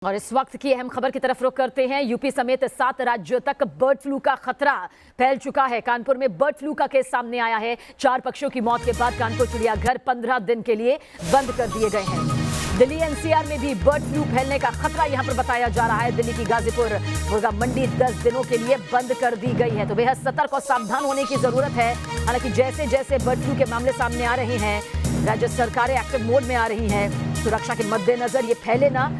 और इस वक्त की अहम खबर की तरफ रुख करते हैं। यूपी समेत 7 राज्यों तक बर्ड फ्लू का खतरा फैल चुका है। कानपुर में बर्ड फ्लू का केस सामने आया है। 4 पक्षियों की मौत के बाद कानपुर चिड़ियाघर 15 दिन के लिए बंद कर दिए गए हैं। दिल्ली एनसीआर में भी बर्ड फ्लू फैलने का खतरा यहां पर बताया जा रहा है। दिल्ली की गाजीपुर मुर्गा मंडी 10 दिनों के लिए बंद कर दी गई है। तो बेहद सतर्क और सावधान होने की जरूरत है। हालांकि जैसे जैसे बर्ड फ्लू के मामले सामने आ रहे हैं, राज्य सरकारें एक्टिव मोड में आ रही हैं। सुरक्षा के मद्देनजर ये फैले ना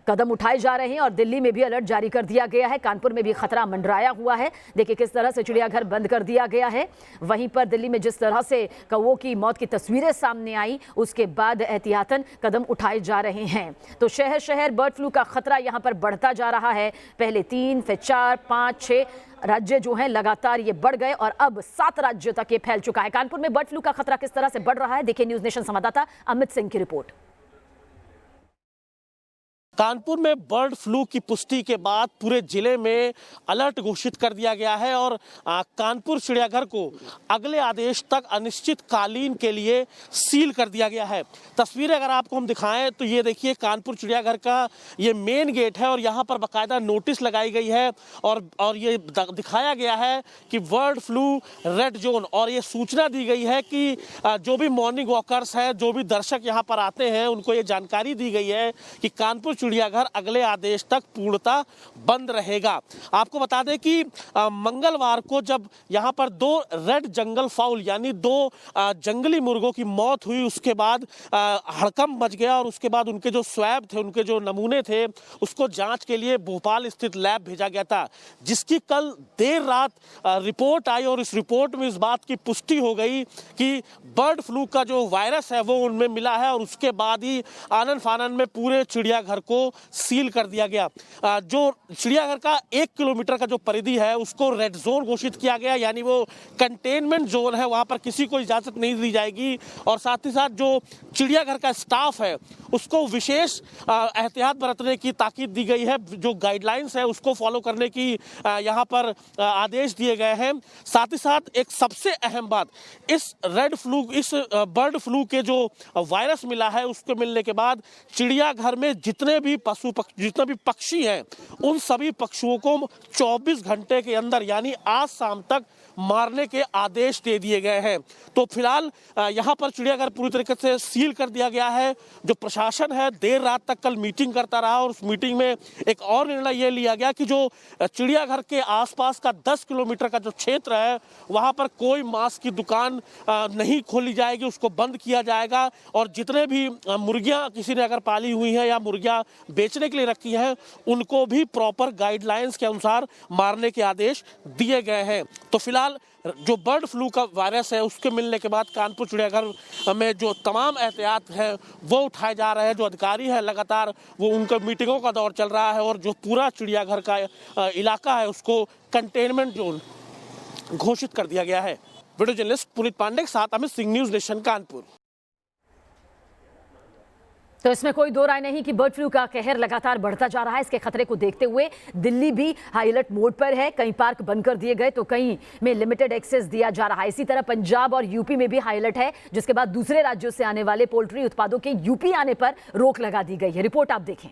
कदम उठाए जा रहे हैं और दिल्ली में भी अलर्ट जारी कर दिया गया है। कानपुर में भी खतरा मंडराया हुआ है। देखिए किस तरह से चिड़ियाघर बंद कर दिया गया है। वहीं पर दिल्ली में जिस तरह से कौवों की मौत की तस्वीरें सामने आई, उसके बाद एहतियातन कदम उठाए जा रहे हैं। तो शहर शहर बर्ड फ्लू का खतरा यहां पर बढ़ता जा रहा है। पहले 3, फिर 4, 5, 6 राज्य जो हैं लगातार ये बढ़ गए और अब 7 राज्यों तक ये फैल चुका है। कानपुर में बर्ड फ्लू का खतरा किस तरह से बढ़ रहा है, देखिए न्यूज नेशन संवाददाता अमित सिंह की रिपोर्ट। कानपुर में बर्ड फ्लू की पुष्टि के बाद पूरे जिले में अलर्ट घोषित कर दिया गया है और कानपुर चिड़ियाघर को अगले आदेश तक अनिश्चितकालीन के लिए सील कर दिया गया है। तस्वीरें अगर आपको हम दिखाएं तो ये देखिए कानपुर चिड़ियाघर का ये मेन गेट है और यहाँ पर बाकायदा नोटिस लगाई गई है और ये दिखाया गया है कि बर्ड फ्लू रेड जोन, और ये सूचना दी गई है कि जो भी मॉर्निंग वॉकर्स हैं, जो भी दर्शक यहाँ पर आते हैं, उनको ये जानकारी दी गई है कि कानपुर चिड़ियाघर अगले आदेश तक पूर्णतः बंद रहेगा। आपको बता दें कि मंगलवार को जब यहाँ पर 2 रेड जंगल फाउल यानी 2 जंगली मुर्गों की मौत हुई, उसके बाद हड़कंप मच गया और उसके बाद उनके जो स्वैब थे, उनके जो नमूने थे, उसको जांच के लिए भोपाल स्थित लैब भेजा गया था, जिसकी कल देर रात रिपोर्ट आई और इस रिपोर्ट में इस बात की पुष्टि हो गई कि बर्ड फ्लू का जो वायरस है वो उनमें मिला है और उसके बाद ही आनन फानन में पूरे चिड़ियाघर को सील कर दिया गया। जो चिड़ियाघर का 1 किलोमीटर का जो परिधि है उसको रेड जोन घोषित किया गया, यानी वो कंटेनमेंट जोन है, वहां पर किसी को इजाजत नहीं दी जाएगी। और साथ ही साथ जो चिड़ियाघर का स्टाफ है उसको विशेष एहतियात बरतने की ताकीद दी गई है। जो गाइडलाइंस है उसको फॉलो करने की यहाँ पर आदेश दिए गए हैं। साथ ही साथ एक सबसे अहम बात, इस बर्ड फ्लू के जो वायरस मिला है उसके मिलने के बाद चिड़ियाघर में जितने भी पक्षी हैं, उन सभी पक्षियों को 24 घंटे के अंदर यानी आज शाम तक मारने के आदेश दे दिए गए हैं। तो फिलहाल यहाँ पर चिड़ियाघर पूरी तरीके से सील कर दिया गया है। जो प्रशासन है देर रात तक कल मीटिंग करता रहा और उस मीटिंग में एक और निर्णय ये लिया गया कि जो चिड़ियाघर के आसपास का 10 किलोमीटर का जो क्षेत्र है वहाँ पर कोई मांस की दुकान नहीं खोली जाएगी, उसको बंद किया जाएगा। और जितने भी मुर्गियाँ किसी ने अगर पाली हुई हैं या मुर्गियाँ बेचने के लिए रखी हैं, उनको भी प्रॉपर गाइडलाइंस के अनुसार मारने के आदेश दिए गए हैं। तो फिलहाल जो बर्ड फ्लू का वायरस है उसके मिलने के बाद कानपुर चिड़ियाघर में जो तमाम एहतियात है वो उठाए जा रहे हैं। जो अधिकारी है लगातार वो उनका मीटिंगों का दौर चल रहा है और जो पूरा चिड़ियाघर का इलाका है उसको कंटेनमेंट जोन घोषित कर दिया गया है। वीडियो जर्नलिस्ट पुनीत पांडे के साथ अमित सिंह, न्यूज नेशन कानपुर। तो इसमें कोई दो राय नहीं कि बर्ड फ्लू का कहर लगातार बढ़ता जा रहा है। इसके खतरे को देखते हुए दिल्ली भी हाई अलर्ट मोड पर है। कई पार्क बंद कर दिए गए तो कई में लिमिटेड एक्सेस दिया जा रहा है। इसी तरह पंजाब और यूपी में भी हाई अलर्ट है, जिसके बाद दूसरे राज्यों से आने वाले पोल्ट्री उत्पादों के यूपी आने पर रोक लगा दी गई है। रिपोर्ट आप देखें।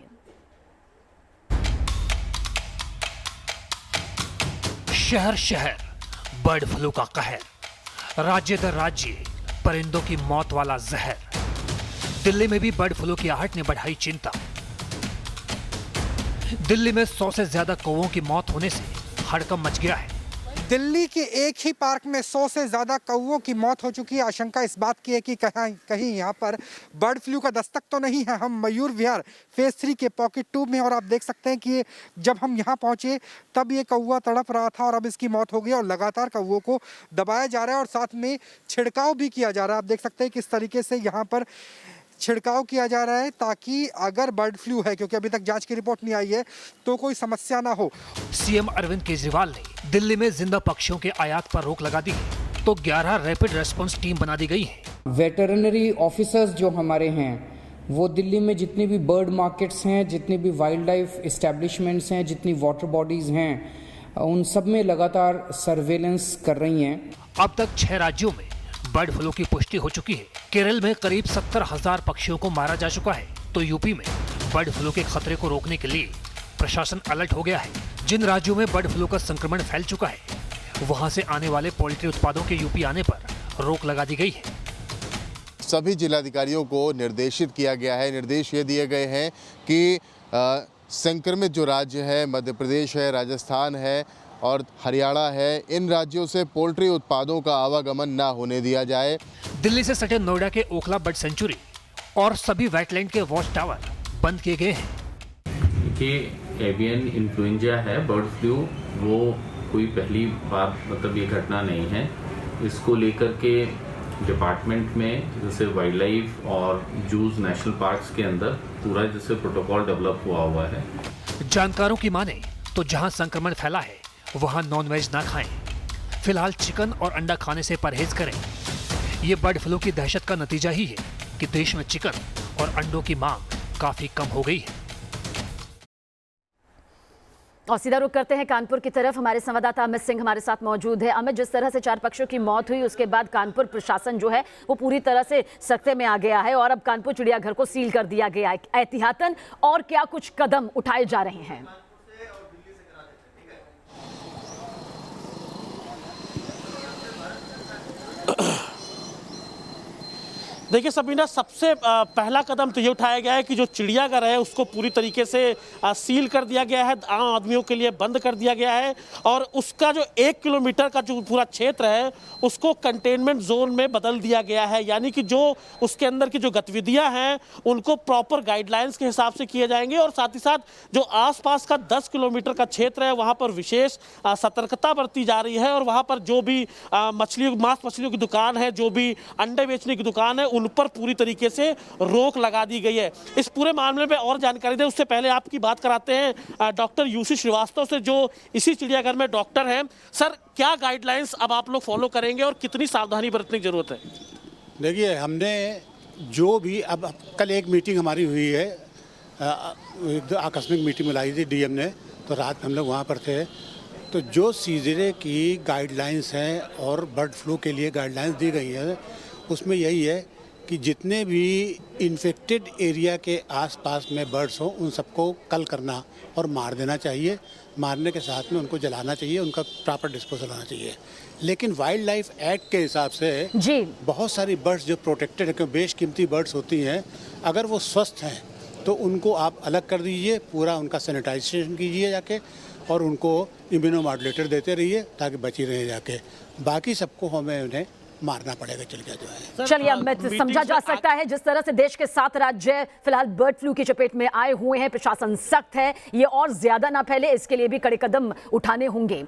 शहर शहर बर्ड फ्लू का कहर, राज्य दर राज्य परिंदों की मौत वाला जहर। दिल्ली में भी बर्ड फ्लू की आहट ने बढ़ाई चिंता। दिल्ली में 100 से ज्यादा कौवों की मौत होने से हड़कंप मच गया है। दिल्ली के एक ही पार्क में 100 से ज्यादा कौवों की मौत हो चुकी है। आशंका इस बात की है कि कहीं यहाँ पर बर्ड फ्लू का दस्तक तो नहीं है। हम मयूर विहार फेज 3 के पॉकेट 2 में और आप देख सकते हैं कि जब हम यहाँ पहुंचे तब ये कौवा तड़प रहा था और अब इसकी मौत हो गई और लगातार कौवों को दबाया जा रहा है और साथ में छिड़काव भी किया जा रहा है। आप देख सकते हैं किस तरीके से यहाँ पर छिड़काव किया जा रहा है ताकि अगर बर्ड फ्लू है, क्योंकि अभी तक जांच की रिपोर्ट नहीं आई है, तो कोई समस्या ना हो। सीएम अरविंद केजरीवाल ने दिल्ली में जिंदा पक्षियों के आयात पर रोक लगा दी है, तो 11 रैपिड रेस्पॉन्स टीम बना दी गई है। वेटरनरी ऑफिसर्स जो हमारे हैं वो दिल्ली में जितनी भी बर्ड मार्केट्स हैं, जितनी भी वाइल्ड लाइफ एस्टेब्लिशमेंट्स हैं, जितनी वाटर बॉडीज हैं, उन सब में लगातार सर्वेलेंस कर रही हैं। अब तक 6 राज्यों में बर्ड फ्लू की पुष्टि हो चुकी है। केरल में करीब 70,000 पक्षियों को मारा जा चुका है, तो यूपी में बर्ड फ्लू के खतरे को रोकने के लिए प्रशासन अलर्ट हो गया है। जिन राज्यों में बर्ड फ्लू का संक्रमण फैल चुका है वहां से आने वाले पोल्ट्री उत्पादों के यूपी आने पर रोक लगा दी गई है। सभी जिलाधिकारियों को निर्देशित किया गया है, निर्देश ये दिए गए हैं कि संक्रमित जो राज्य है, मध्य प्रदेश है, राजस्थान है और हरियाणा है, इन राज्यों से पोल्ट्री उत्पादों का आवागमन ना होने दिया जाए। दिल्ली से सटे नोएडा के ओखला बर्ड सेंचुरी और सभी वेटलैंड के वॉच टावर बंद किए गए हैं। देखिए, एवियन इन्फ्लुएंजा है, बर्ड फ्लू, वो कोई पहली बार मतलब ये घटना नहीं है। इसको लेकर के डिपार्टमेंट में जैसे वाइल्ड लाइफ और जूज नेशनल पार्क्स के अंदर पूरा जैसे प्रोटोकॉल डेवलप हुआ है। जानकारों की माने तो जहां संक्रमण फैला है वहां नॉनवेज ना खाएं। फिलहाल चिकन और अंडा खाने से परहेज करें। ये बर्ड फ्लू की दहशत का नतीजा ही है कि देश में चिकन और अंडों की मांग काफी कम हो गई है। और सीधा रुख करते हैं कानपुर की तरफ। हमारे संवाददाता अमित सिंह हमारे साथ मौजूद है। अमित, जिस तरह से 4 पक्षियों की मौत हुई उसके बाद कानपुर प्रशासन जो है वो पूरी तरह से सख्ते में आ गया है और अब कानपुर चिड़ियाघर को सील कर दिया गया है। एहतियातन और क्या कुछ कदम उठाए जा रहे हैं? देखिए सबीना, सबसे पहला कदम तो ये उठाया गया है कि जो चिड़ियाघर है उसको पूरी तरीके से सील कर दिया गया है, आम आदमियों के लिए बंद कर दिया गया है और उसका जो 1 किलोमीटर का जो पूरा क्षेत्र है उसको कंटेनमेंट जोन में बदल दिया गया है। यानी कि जो उसके अंदर की जो गतिविधियां हैं उनको प्रॉपर गाइडलाइंस के हिसाब से किए जाएंगे और साथ ही साथ जो आसपास का 10 किलोमीटर का क्षेत्र है वहाँ पर विशेष सतर्कता बरती जा रही है और वहाँ पर जो भी मांस मछलियों की दुकान है, जो भी अंडे बेचने की दुकान है, उन पर पूरी तरीके से रोक लगा दी गई है। इस पूरे मामले में और जानकारी दें उससे पहले आपकी बात कराते हैं डॉक्टर यूसी श्रीवास्तव से, जो इसी चिड़ियाघर में डॉक्टर हैं। सर, क्या गाइडलाइंस अब आप लोग फॉलो करेंगे और कितनी सावधानी बरतने की जरूरत है? देखिए, हमने जो भी अब कल एक मीटिंग हमारी हुई है, आकस्मिक मीटिंग बुलाई थी डीएम ने, तो रात में हम लोग वहाँ पर थे। तो जो सीजरे की गाइडलाइंस हैं और बर्ड फ्लू के लिए गाइडलाइंस दी गई है उसमें यही है कि जितने भी इन्फेक्टेड एरिया के आसपास में बर्ड्स हों उन सबको कल करना और मार देना चाहिए। मारने के साथ में उनको जलाना चाहिए, उनका प्रॉपर डिस्पोजल होना चाहिए। लेकिन वाइल्ड लाइफ एक्ट के हिसाब से जी बहुत सारी बर्ड्स जो प्रोटेक्टेड है, क्योंकि बेशकीमती बर्ड्स होती हैं, अगर वो स्वस्थ हैं तो उनको आप अलग कर दीजिए, पूरा उनका सैनिटाइजेशन कीजिए जाके और उनको इम्यूनोमॉड्यूलेटर देते रहिए ताकि बची रहे जाके। बाकी सबको हमें उन्हें मारना पड़ेगा चल गया जो है। चलिए, अमित, समझा जा सकता है जिस तरह से देश के 7 राज्य फिलहाल बर्ड फ्लू की चपेट में आए हुए हैं, प्रशासन सख्त है, ये और ज्यादा ना फैले इसके लिए भी कड़े कदम उठाने होंगे।